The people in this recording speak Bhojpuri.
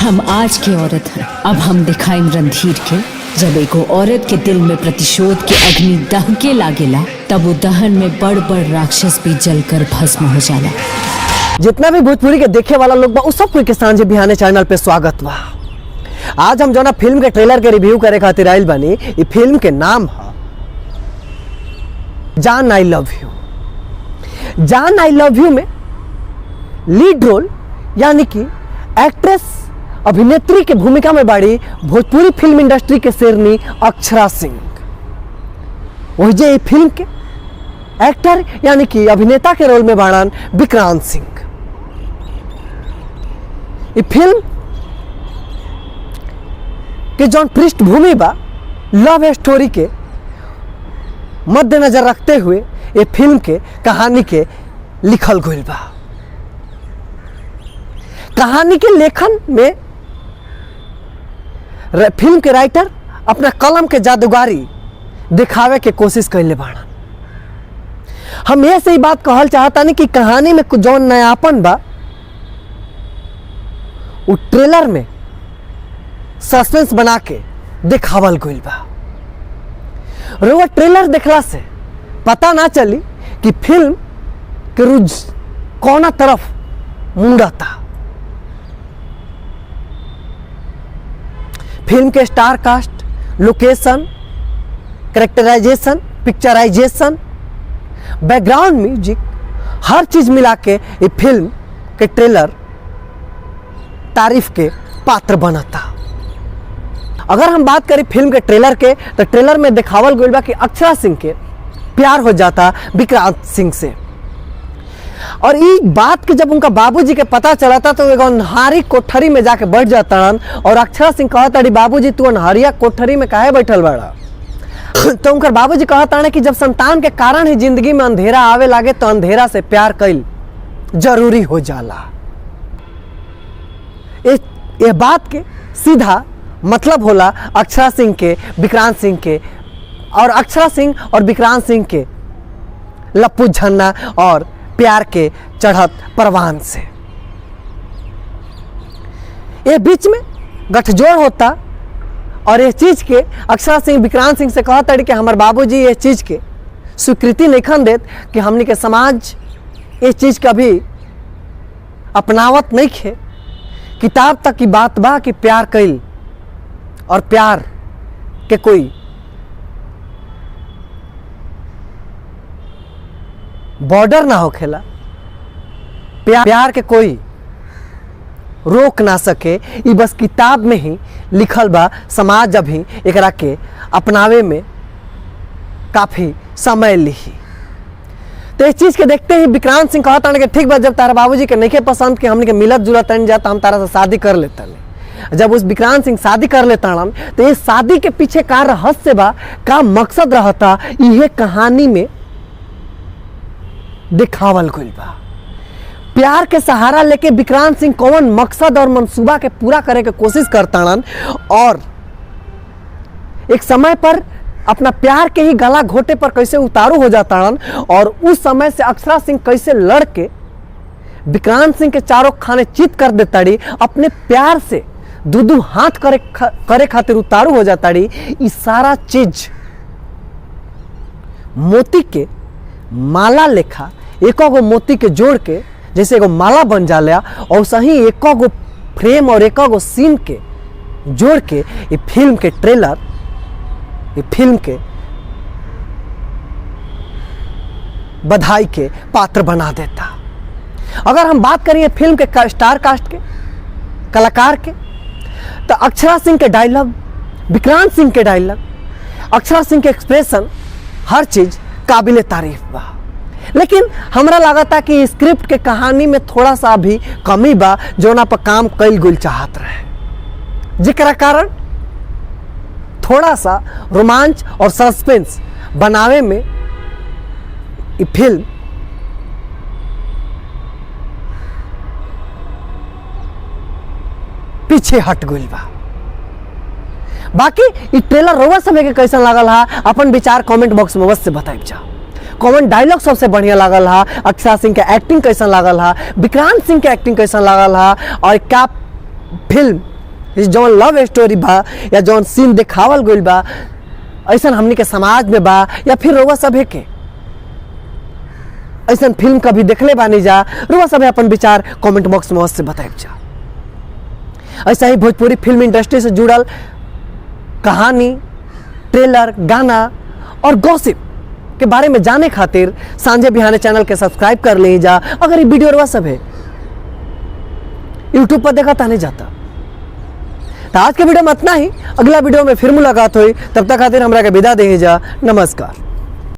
हम आज की औरत हैं। अब हम दिखाएं रणधीर के, जब एगो औरत के दिल में प्रतिशोध के अग्नि दहके लागेला, तब वो दहन में बड़ बड़ राक्षस भी जलकर भस्म हो जाला। जितना भी भोजपुरी के देखे वाला लोग बा उस सब कोई के सांझे बिहाने चैनल पे स्वागत बा। आज हम जो ना फिल्म के ट्रेलर के रिव्यू करे खातिर आइल बानी। ये फिल्म के नाम है जान आई लव यू। जान आई लव यू में लीड रोल यानी कि एक्ट्रेस अभिनेत्री के भूमिका में बाड़ी भोजपुरी फिल्म इंडस्ट्री के शेरनी अक्षरा सिंह। वही जे ये फिल्म के एक्टर यानी कि अभिनेता के रोल में बाड़न विक्रांत सिंह। ये फिल्म के जौन पृष्ठभूमि बा लव स्टोरी के मद्देनजर रखते हुए ये फिल्म के कहानी के लिखल गइल बा। कहानी के लेखन में फिल्म के राइटर अपना कलम के जादूगारी दिखावे के कोशिश कैले बाड़न। हम ये सही बात कहल चाहता नहीं कि कहानी में कुछ जौन नयापन बा वो ट्रेलर में सस्पेंस बना के दिखावल गइल बा। रोवा ट्रेलर देखला से पता ना चली कि फिल्म के रुझ कौना तरफ मुड़ता। फिल्म के star cast, location, characterisation, picturisation, background music, हर चीज मिला के ये फिल्म के ट्रेलर तारीफ के पात्र बनता। अगर हम बात करें फिल्म के ट्रेलर के, तो ट्रेलर में दिखावल गइल बा कि अक्षरा सिंह के प्यार हो जाता विक्रांत सिंह से। और इस बात के जब उनका बाबूजी के पता चला था तो एगो अन्हारी कोठरी में जाके बैठ जाता और अक्षरा सिंह कहता बाबूजी तू अन्हारिया कोठरी में काहे बैठल बाड़ा। तो उनका बाबूजी कहता कि जब संतान के कारण ही जिंदगी में अंधेरा आवे लागे तो अंधेरा से प्यार कईल जरूरी हो जाला। ये बात के सीधा मतलब होला अक्षरा सिंह के, विक्रांत सिंह के, और अक्षरा सिंह और विक्रांत सिंह के लप्पू झन्ना और प्यार के चढ़त परवान से। ये बीच में गठजोड़ होता और ये चीज के अक्षरा सिंह विक्रांत सिंह से कहता कि हमारे बाबूजी ये चीज के स्वीकृति नहीं देत कि हमने के समाज ये चीज कभी अपनावत नहीं खे। किताब तक की बात बा कि प्यार कईल और प्यार के कोई बॉर्डर ना होखेला, प्यार के कोई रोक ना सके। ये बस किताब में ही लिखल बा। समाज अभी एकरा के अपनावे में काफी समय लिही। तो इस चीज के देखते ही विक्रांत सिंह कहता कि ठीक बा, जब तारा बाबूजी के नहीं पसंद कि हमने के मिलत जुलत जाता हम तारा से शादी कर लेता। जब उस विक्रांत सिंह शादी कर लेता तो ये शादी के पीछे का रहस्य बा, का मकसद रहता, यह कहानी में दिखावल गइल बा। प्यार के सहारा लेके विक्रांत सिंह कौन मकसद और मंसूबा के पूरा करे के कोशिश करता और एक समय पर अपना प्यार के ही गला घोटे पर कैसे उतारू हो जाता और उस समय से अक्षरा सिंह कैसे लड़के विक्रांत सिंह के चारों खाने चित कर देता, अपने प्यार से दू हाथ करे खातिर उतारू हो जाता। ये सारा चीज मोती के माला लेखा एको गो मोती के जोड़ के जैसे एगो माला बन जाला और सही एको गो फ्रेम और एको गो सीन के जोड़ के ये फिल्म के ट्रेलर, ये फिल्म के बधाई के पात्र बना देता। अगर हम बात करें फिल्म के स्टार कास्ट के, कलाकार के, तो अक्षरा सिंह के डायलॉग, विक्रांत सिंह के डायलॉग, अक्षरा सिंह के एक्सप्रेशन, हर चीज काबिले तारीफ बा। लेकिन हमरा लागता कि स्क्रिप्ट के कहानी में थोड़ा सा भी कमी बा जो ना पर काम कईल गुल चाहत रहे, जेकरा कारण थोड़ा सा रोमांच और सस्पेंस बनावे में ये फिल्म पीछे हट गइल बा। बाकी ये ट्रेलर रोवा समय के कैसा लागल हा अपन विचार कमेंट बॉक्स में अवश्य बताइब जा। कौन डायलॉग सबसे बढ़िया लागल हा, अक्षरा सिंह के एक्टिंग कैसा लागल हा, विक्रांत सिंह के एक्टिंग कैसा लागल हा, और क्या फिल्म जौन लव स्टोरी बा या जौन सीन दिखावल गइल बा ऐसा हमनी के समाज में बा या फिर रउआ सभे के ऐसा फिल्म कभी देखले बानी जा, रउआ सभे अपन विचार कमेंट बॉक्स में अवश्य बताएब जा। ऐसा ही भोजपुरी फिल्म इंडस्ट्री से जुड़ल कहानी, ट्रेलर, गाना और गॉसिप के बारे में जाने खातिर सांझे बिहाने चैनल के सब्सक्राइब कर ले जा। अगर ये वीडियो रउआ सभे यूट्यूब पर देखा ताने जाता। तो आज के वीडियो में इतना ही, अगला वीडियो में फिर मुलाकात हुई, तब तक खातिर हमरा के विदा दे जा। नमस्कार।